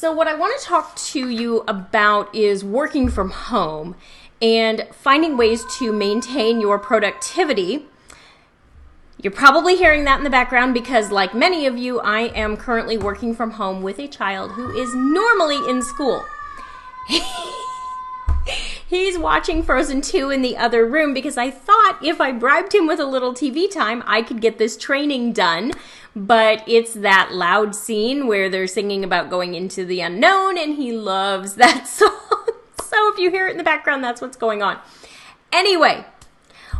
So what I want to talk to you about is working from home and finding ways to maintain your productivity. You're probably hearing that in the background because, like many of you, I am currently working from home with a child who is normally in school. He's watching Frozen 2 in the other room because I thought if I bribed him with a little TV time, I could get this training done. But it's that loud scene where they're singing about going into the unknown, and he loves that song. So if you hear it in the background, that's what's going on. Anyway,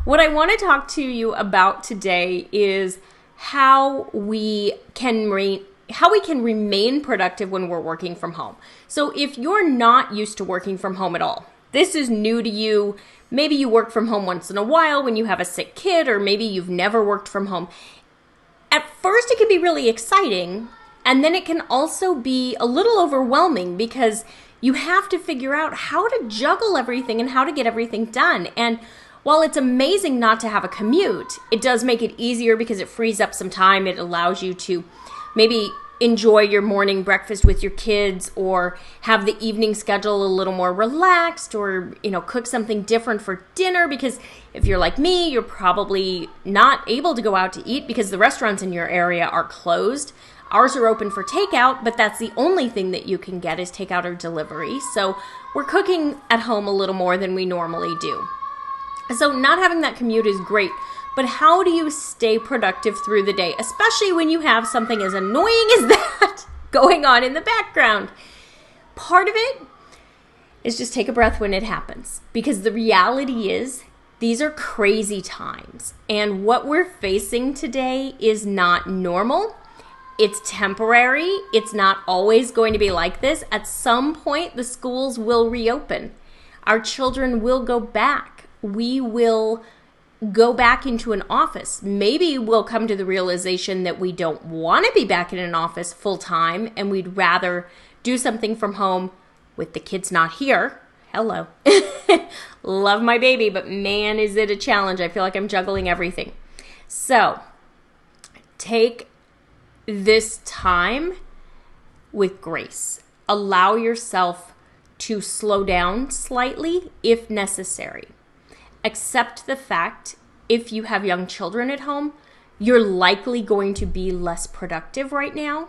what I want to talk to you about today is how we can remain productive when we're working from home. So if you're not used to working from home at all, this is new to you. Maybe you work from home once in a while when you have a sick kid, or maybe you've never worked from home. At first, it can be really exciting, and then it can also be a little overwhelming because you have to figure out how to juggle everything and how to get everything done. And while it's amazing not to have a commute, it does make it easier because it frees up some time. It allows you to maybe enjoy your morning breakfast with your kids, or have the evening schedule a little more relaxed, or cook something different for dinner, because if you're like me, you're probably not able to go out to eat because the restaurants in your area are closed. Ours are open for takeout, but that's the only thing that you can get is takeout or delivery. So we're cooking at home a little more than we normally do. So not having that commute is great. But how do you stay productive through the day, especially when you have something as annoying as that going on in the background? Part of it is just take a breath when it happens, because the reality is these are crazy times, and what we're facing today is not normal. It's temporary. It's not always going to be like this. At some point, the schools will reopen. Our children will go back. We will go back into an office. Maybe we'll come to the realization that we don't want to be back in an office full time, and we'd rather do something from home with the kids not here. Hello. Love my baby, but man, is it a challenge. I feel like I'm juggling everything. So take this time with grace. Allow yourself to slow down slightly if necessary. Accept the fact, if you have young children at home, you're likely going to be less productive right now,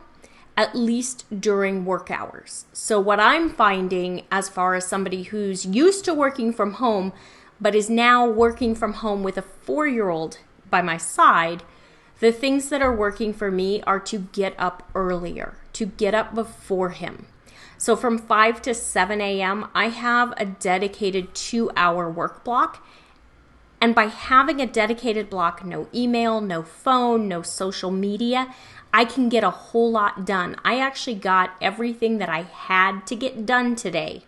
at least during work hours. So what I'm finding, as far as somebody who's used to working from home, but is now working from home with a 4-year-old by my side, the things that are working for me are to get up earlier, to get up before him. So from 5 to 7 a.m., I have a dedicated 2-hour work block. And by having a dedicated block, no email, no phone, no social media, I can get a whole lot done. I actually got everything that I had to get done today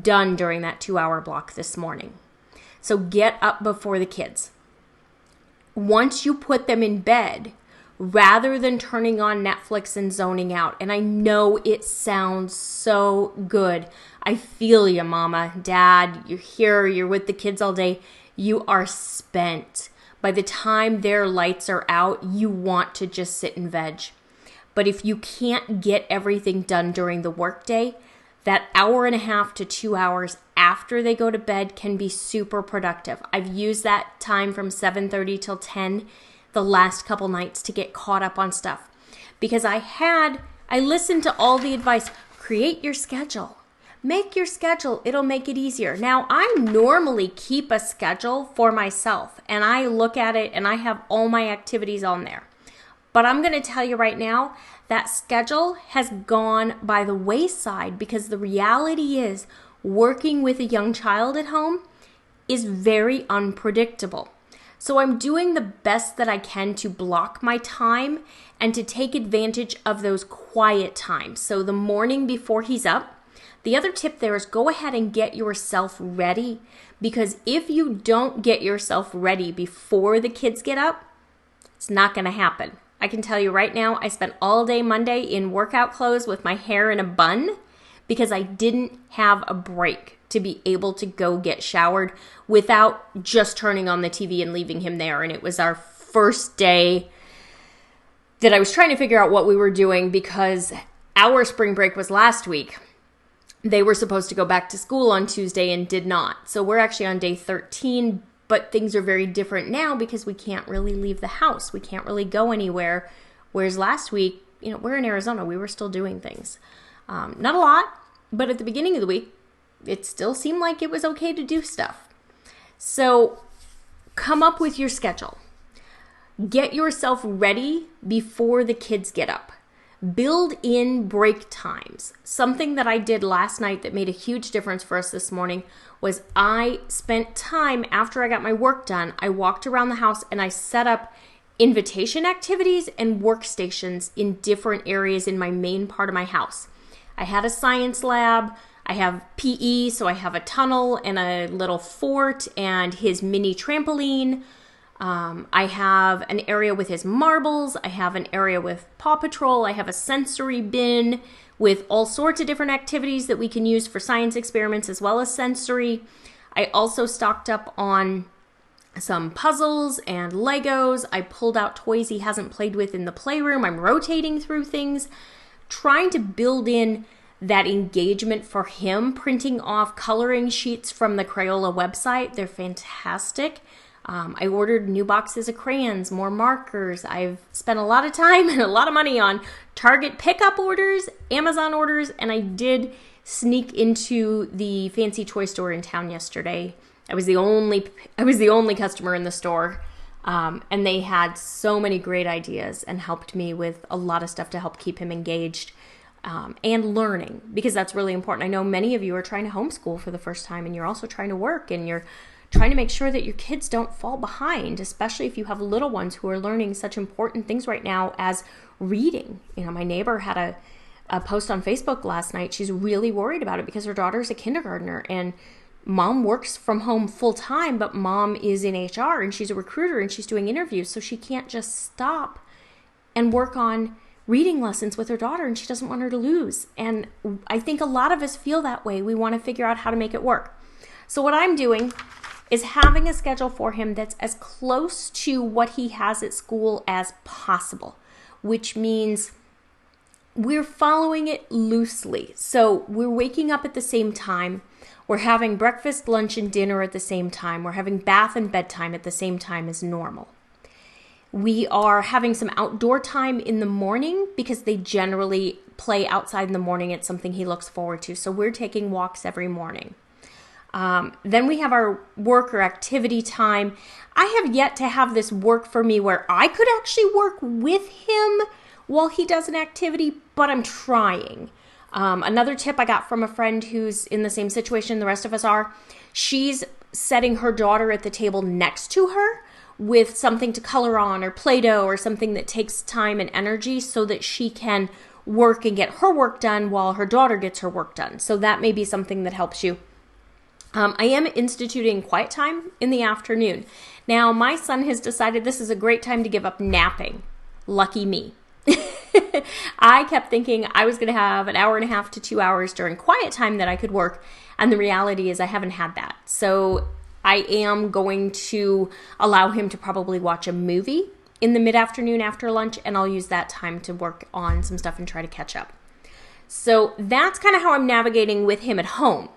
done during that 2-hour block this morning. So get up before the kids. Once you put them in bed, rather than turning on Netflix and zoning out, and I know it sounds so good. I feel you, Mama, Dad, you're here, you're with the kids all day. You are spent. By the time their lights are out, you want to just sit and veg. But if you can't get everything done during the workday, that 1.5 to 2 hours after they go to bed can be super productive. I've used that time from 7:30 till 10 the last couple nights to get caught up on stuff. Because I listened to all the advice. Create your schedule. Make your schedule. It'll make it easier. Now, I normally keep a schedule for myself, and I look at it and I have all my activities on there. But I'm going to tell you right now, that schedule has gone by the wayside because the reality is working with a young child at home is very unpredictable. So I'm doing the best that I can to block my time and to take advantage of those quiet times. So the morning before he's up, the other tip there is go ahead and get yourself ready, because if you don't get yourself ready before the kids get up, it's not going to happen. I can tell you right now, I spent all day Monday in workout clothes with my hair in a bun because I didn't have a break to be able to go get showered without just turning on the TV and leaving him there. And it was our first day that I was trying to figure out what we were doing because Our spring break was last week. They were supposed to go back to school on Tuesday and did not. So we're actually on day 13, but things are very different now because we can't really leave the house. We can't really go anywhere. Whereas last week, we're in Arizona. We were still doing things. Not a lot, but at the beginning of the week, it still seemed like it was okay to do stuff. So come up with your schedule. Get yourself ready before the kids get up. Build in break times. Something that I did last night that made a huge difference for us this morning was I spent time after I got my work done. I walked around the house and I set up invitation activities and workstations in different areas in my main part of my house. I had a science lab. I have PE, so I have a tunnel and a little fort and his mini trampoline. I have an area with his marbles. I have an area with Paw Patrol. I have a sensory bin with all sorts of different activities that we can use for science experiments as well as sensory. I also stocked up on some puzzles and Legos. I pulled out toys he hasn't played with in the playroom. I'm rotating through things, trying to build in that engagement for him, printing off coloring sheets from the Crayola website. They're fantastic. I ordered new boxes of crayons, more markers. I've spent a lot of time and a lot of money on Target pickup orders, Amazon orders, and I did sneak into the fancy toy store in town yesterday. I was the only customer in the store, and they had so many great ideas and helped me with a lot of stuff to help keep him engaged and learning, because that's really important. I know many of you are trying to homeschool for the first time, and you're also trying to work, and you're trying to make sure that your kids don't fall behind, especially if you have little ones who are learning such important things right now as reading. My neighbor had a post on Facebook last night. She's really worried about it because her daughter's a kindergartner and mom works from home full time, but mom is in HR and she's a recruiter and she's doing interviews. So she can't just stop and work on reading lessons with her daughter, and she doesn't want her to lose. And I think a lot of us feel that way. We want to figure out how to make it work. So what I'm doing is having a schedule for him that's as close to what he has at school as possible, which means we're following it loosely. So we're waking up at the same time. We're having breakfast, lunch, and dinner at the same time. We're having bath and bedtime at the same time as normal. We are having some outdoor time in the morning because they generally play outside in the morning. It's something he looks forward to. So we're taking walks every morning. Then we have our work or activity time. I have yet to have this work for me where I could actually work with him while he does an activity, but I'm trying. Another tip I got from a friend who's in the same situation the rest of us are, she's setting her daughter at the table next to her with something to color on or Play-Doh or something that takes time and energy so that she can work and get her work done while her daughter gets her work done. So that may be something that helps you. I am instituting quiet time in the afternoon. Now, my son has decided this is a great time to give up napping. Lucky me. I kept thinking I was going to have an hour and a half to 2 hours during quiet time that I could work, and the reality is I haven't had that. So I am going to allow him to probably watch a movie in the mid-afternoon after lunch, and I'll use that time to work on some stuff and try to catch up. So that's kind of how I'm navigating with him at home.